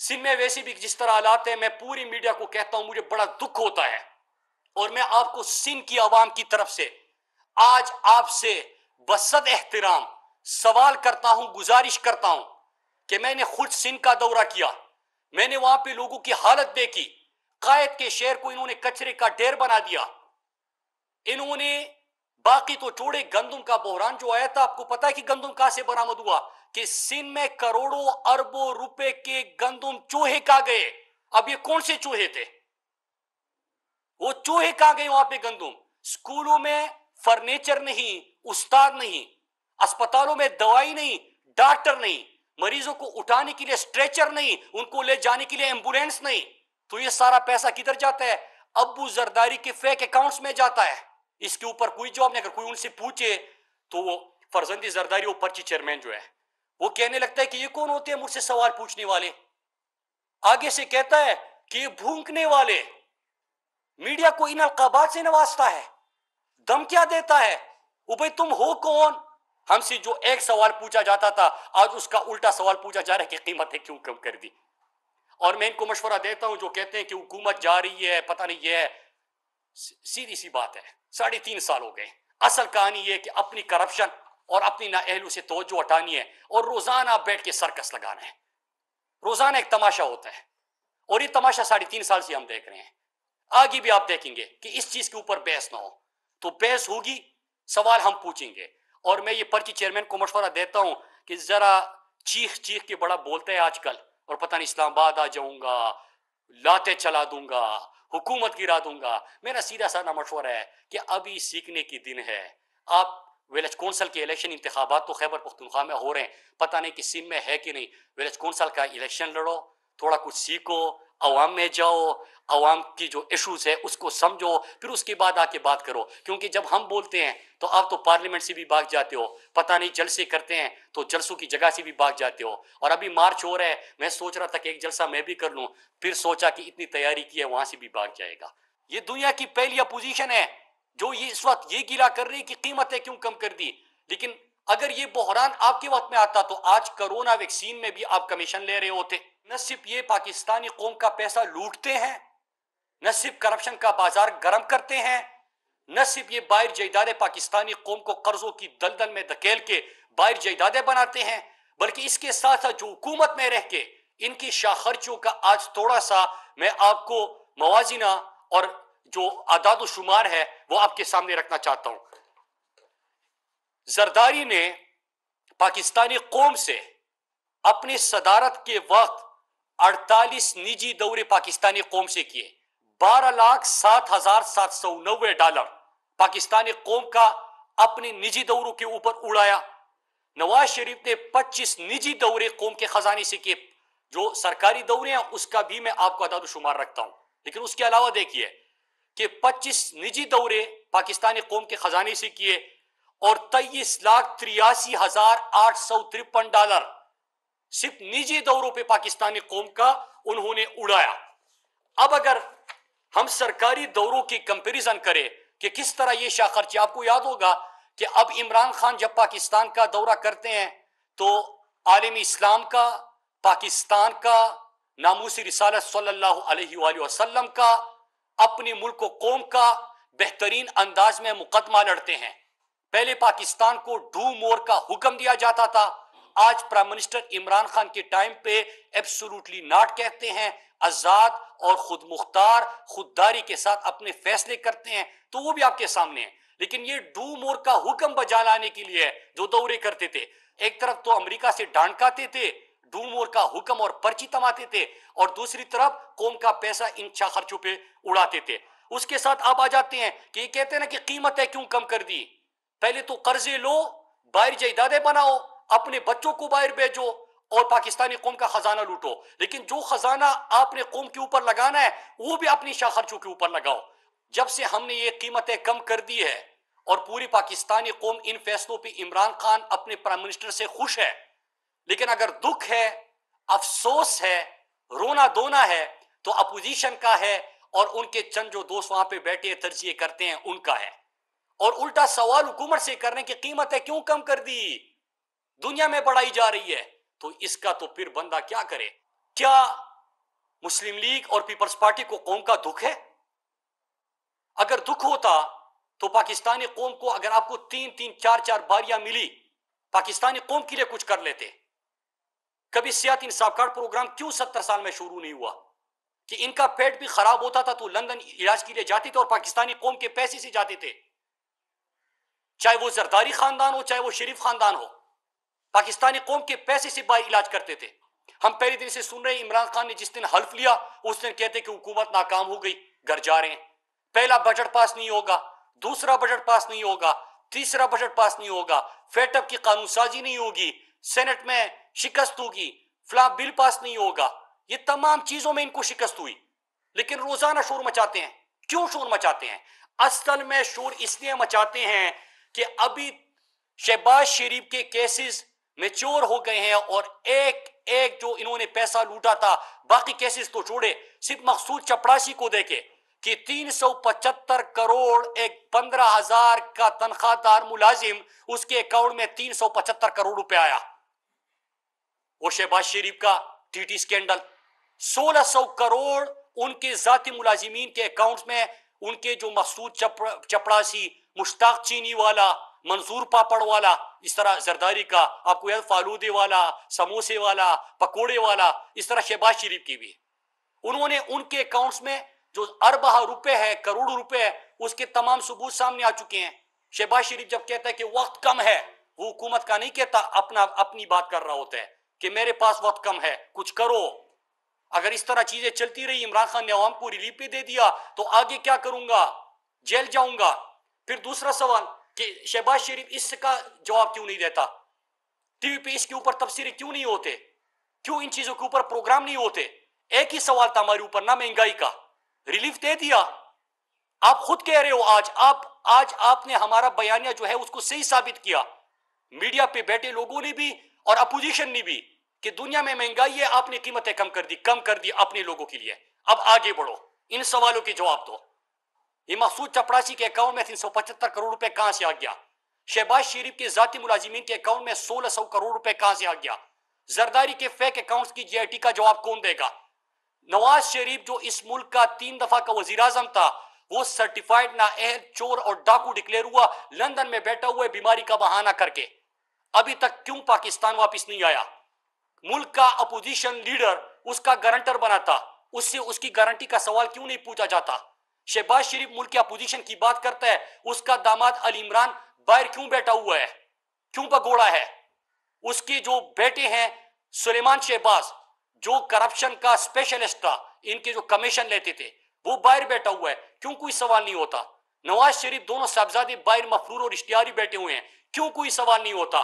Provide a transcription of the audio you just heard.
सिंध में वैसे भी जिस तरह हालात है, मैं पूरी मीडिया को कहता हूं मुझे बड़ा दुख होता है, और मैं आपको सिंध की आवाम की तरफ से आज आपसे बसद एहतराम सवाल करता हूं, गुजारिश करता हूं कि मैंने खुद सिंध का दौरा किया, मैंने वहां पे लोगों की हालत देखी। कायद के शहर को इन्होंने कचरे का ढेर बना दिया। इन्होंने बाकी तो छोड़े, गंदम का बहरान जो आया था, आपको पता है कि गंदम कहां से बरामद हुआ? कि सिंध में करोड़ों अरबों रुपए के गंदम चूहे कहां गए? अब ये कौन से चूहे थे? वो चूहे कहां गए वहां पे गंदम? स्कूलों में फर्नीचर नहीं, उस्ताद नहीं, अस्पतालों में दवाई नहीं, डॉक्टर नहीं, मरीजों को उठाने के लिए स्ट्रेचर नहीं, उनको ले जाने के लिए एम्बुलेंस नहीं। तो ये सारा पैसा किधर जाता है? अब्बू जरदारी के फेक अकाउंट्स में जाता है। इसके ऊपर कोई जवाब नहीं। अगर कोई उनसे पूछे तो वो फरजंदी जरदारी, वो पर्ची चेयरमैन जो है, वो कहने लगता है कि ये कौन होते हैं मुझसे सवाल पूछने वाले। आगे से कहता है कि ये भूखने वाले। मीडिया को इन अलकाबात से नवाजता है, दम क्या देता है? वो भाई तुम हो कौन? हमसे जो एक सवाल पूछा जाता था, आज उसका उल्टा सवाल पूछा जा रहा है कि कीमतें क्यों कम कर दी। और मैं इनको मशवरा देता हूं जो कहते हैं कि हुकूमत जा रही है, पता नहीं ये है, सीधी सी बात है, 3.5 साल हो गए। असल कहानी ये कि अपनी करप्शन और अपनी नाअहलू से तवज्जो हटानी है और रोजाना बैठ के सर्कस लगाना है। रोजाना एक तमाशा होता है, और ये तमाशा 3.5 साल से हम देख रहे हैं। आगे भी आप देखेंगे कि इस चीज के ऊपर बहस ना हो, तो बहस होगी, सवाल हम पूछेंगे। और मैं ये पर्ची चेयरमैन को मशवरा देता हूं कि जरा चीख चीख के बड़ा बोलते हैं आजकल, और पता नहीं इस्लामाबाद आ जाऊंगा, लाते चला दूंगा, हुकूमत गिरा दूंगा। मेरा सीधा साधा मशवरा है कि अभी सीखने की दिन है। आप विलेज कौंसल के इलेक्शन इंतखाबात तो खैबर पख्तूनख्वा में हो रहे हैं, पता नहीं कि सिंध में है कि नहीं। विलेज कौंसल का इलेक्शन लड़ो, थोड़ा कुछ सीखो, अवाम में जाओ, अवाम की जो इश्यूज है उसको समझो, फिर उसके बाद आके बात करो। क्योंकि जब हम बोलते हैं तो आप तो पार्लियामेंट से भी भाग जाते हो, पता नहीं जलसे करते हैं तो जलसों की जगह से भी भाग जाते हो। और अभी मार्च हो रहा है, मैं सोच रहा था कि एक जलसा मैं भी कर लूं, फिर सोचा कि इतनी तैयारी की है, वहां से भी भाग जाएगा। ये दुनिया की पहली अपोजिशन है जो ये इस वक्त ये गिला कर रही है कि कीमतें क्यों कम कर दी। लेकिन अगर ये बहरान आपके वक्त में आता तो आज कोरोना वैक्सीन में भी आप कमीशन ले रहे होते। न सिर्फ ये पाकिस्तानी कौम का पैसा लूटते हैं, न सिर्फ करप्शन का बाजार गर्म करते हैं, न सिर्फ ये बाहर जायदादें पाकिस्तानी कौम को कर्जों की दलदल में धकेल के बाहर जायदादें बनाते हैं, बल्कि इसके साथ साथ जो हुकूमत में रह के इनकी शाखर्चियों का आज थोड़ा सा मैं आपको मवाजिना और जो आदाद शुमार है वो आपके सामने रखना चाहता हूं। जरदारी ने पाकिस्तानी कौम से अपनी सदारत के वक्त 48 निजी दौरे पाकिस्तानी कौम से किए। $12,07,790 पाकिस्तानी कौम का अपने निजी दौरों के ऊपर उड़ाया। नवाज शरीफ ने 25 निजी दौरे कौम के खजाने से किए। जो सरकारी दौरे हैं उसका भी मैं आपको अदाद शुमार रखता हूं, लेकिन उसके अलावा देखिए कि 25 निजी दौरे पाकिस्तानी कौम के खजाने से किए और $23,83,853 सिर्फ निजी दौरों पे पाकिस्तानी कौम का उन्होंने उड़ाया। अब अगर हम सरकारी दौरों की कंपैरिजन करें कि किस तरह ये शाखर्ची, आपको याद होगा कि अब इमरान खान जब पाकिस्तान का दौरा करते हैं तो आलम इस्लाम का, पाकिस्तान का, नामूसी रिसालत सल्लल्लाहु अलैहि वसल्लम का, अपने मुल्क कौम का बेहतरीन अंदाज में मुकदमा लड़ते हैं। पहले पाकिस्तान को डू मोर का हुक्म दिया जाता था, आज प्राइम मिनिस्टर इमरान खान के टाइम पे एब्सोल्युटली नॉट कहते हैं, आजाद और खुद मुख्तार खुददारी के साथ अपने फैसले करते हैं। तो वो भी आपके सामने है। लेकिन ये डू मोर का हुक्म बजा लाने के लिए जो दौरे करते थे, एक तरफ तो अमेरिका से डांट खाते थे, डू मोर का हुक्म और पर्ची तमाते थे, और दूसरी तरफ कौम का पैसा इन खर्चों पे उड़ाते थे। उसके साथ आप आ जाते हैं कि ये कहते हैं ना कि कीमतें क्यों कम कर दी। पहले तो कर्जे लो, बाहर जायदादें बनाओ, अपने बच्चों को बाहर भेजो और पाकिस्तानी कौम का खजाना लूटो। लेकिन जो खजाना आपने कौम के ऊपर लगाना है वो भी अपनी शाखर्चों के ऊपर लगाओ। जब से हमने ये कीमतें कम कर दी है और पूरी पाकिस्तानी कौम इन फैसलों पे इमरान खान अपने प्राइम मिनिस्टर से खुश है, लेकिन अगर दुख है, अफसोस है, रोना धोना है तो अपोजिशन का है और उनके चंद जो दोस्त वहां पे बैठे तरजीह करते हैं उनका है। और उल्टा सवाल हुकूमत से करने की कीमतें क्यों कम कर दी, दुनिया में बढ़ाई जा रही है, तो इसका तो फिर बंदा क्या करे। क्या मुस्लिम लीग और पीपल्स पार्टी को कौम का दुख है? अगर दुख होता तो पाकिस्तानी कौम को, अगर आपको 3-3, 4-4 बारियां मिली, पाकिस्तानी कौम के लिए कुछ कर लेते। कभी सियात इंसाफ कार्ड प्रोग्राम क्यों 70 साल में शुरू नहीं हुआ? कि इनका पेट भी खराब होता था तो लंदन इलाज के लिए जाते थे और पाकिस्तानी कौम के पैसे से जाते थे, चाहे वो जरदारी खानदान हो, चाहे वो शरीफ खानदान हो, पाकिस्तानी कौम के पैसे से बाहर इलाज करते थे। हम पहले दिन से सुन रहे हैं, इमरान खान ने जिस दिन हल्फ लिया उस दिन कहते कि हुकूमत नाकाम हो गई, घर जा रहे हैं। पहला बजट पास नहीं होगा, दूसरा बजट पास नहीं होगा, तीसरा बजट पास नहीं होगा, फेटअप की कानून साजी नहीं होगी, सेनेट में शिकस्त होगी, फला बिल पास नहीं होगा। ये तमाम चीजों में इनको शिकस्त हुई, लेकिन रोजाना शोर मचाते हैं। क्यों शोर मचाते हैं? असल में शोर इसलिए मचाते हैं कि अभी शहबाज शरीफ के केसेस मैच्योर हो गए हैं और एक एक जो इन्होंने पैसा लूटा था, बाकी केसेस तो छोड़े, सिर्फ मकसूद चपड़ासी को देखे कि 375 करोड़ एक 15,000 का तनख्वाहदार मुलाजिम, उसके अकाउंट में 375 करोड़ रुपए आया। वो शहबाज शरीफ का टीटी स्कैंडल, 1600 करोड़ उनके जाती मुलाजिमीन के अकाउंट्स में, उनके जो मकसूद चपड़ासी, मुश्ताक चीनी वाला, मंजूर पापड़ वाला, इस तरह जरदारी का, आपको याद फालूदे वाला, समोसे वाला, पकोड़े वाला, इस तरह शहबाज शरीफ की भी, उन्होंने उनके अकाउंट्स में जो अरबा रुपए है, करोड़ रुपए है, उसके तमाम सबूत सामने आ चुके हैं। शहबाज शरीफ जब कहता है कि वक्त कम है, वो हुकूमत का नहीं कहता, अपनी बात कर रहा होता है कि मेरे पास वक्त कम है, कुछ करो। अगर इस तरह चीजें चलती रही, इमरान खान ने अवाम को रिलीफ भी दे दिया, तो आगे क्या करूंगा? जेल जाऊंगा। फिर दूसरा सवाल कि शहबाज शरीफ इसका जवाब क्यों नहीं देता? टीवी पे इसके ऊपर तफसीरें क्यों नहीं होते? क्यों इन चीजों के ऊपर प्रोग्राम नहीं होते? एक ही सवाल था हमारे ऊपर ना, महंगाई का, रिलीफ दे दिया। आप खुद कह रहे हो, आज आपने हमारा बयानिया जो है उसको सही साबित किया, मीडिया पे बैठे लोगों ने भी और अपोजिशन ने भी, कि दुनिया में महंगाई है, आपने कीमतें कम कर दी अपने लोगों के लिए। अब आगे बढ़ो, इन सवालों के जवाब दो। ये मकसूद चपड़ासी के अकाउंट में 375 करोड़ रुपए कहां से आ गया? शहबाज शरीफ के जाती मुलाजिमीन के अकाउंट में 1600 करोड़ रुपए कहां से आ गया? जरदारी के फेक अकाउंट्स की जीआईटी का जवाब कौन देगा? नवाज शरीफ जो इस मुल्क का 3 दफा का वजीर आजम था, वो सर्टिफाइड नाअहल चोर और डाकू डिक्लेयर हुआ, लंदन में बैठा हुआ बीमारी का बहाना करके। अभी तक क्यों पाकिस्तान वापस नहीं आया? मुल्क का अपोजिशन लीडर उसका गारंटर बना था, उससे उसकी गारंटी का सवाल क्यों नहीं पूछा जाता? शहबाज शरीफ मुल्क के अपोजिशन की बात करता है, उसका दामाद अली इमरान बाहर क्यों बैठा हुआ है, क्यों भगोड़ा है? उसके जो बेटे हैं सुलेमान शहबाज, जो करप्शन का स्पेशलिस्ट था, इनके जो कमीशन लेते थे, वो बाहर बैठा हुआ है, क्यों कोई सवाल नहीं होता? नवाज शरीफ दोनों साहबजादे बाहर मफरूर और इश्तियारी बैठे हुए हैं, क्यों कोई सवाल नहीं होता?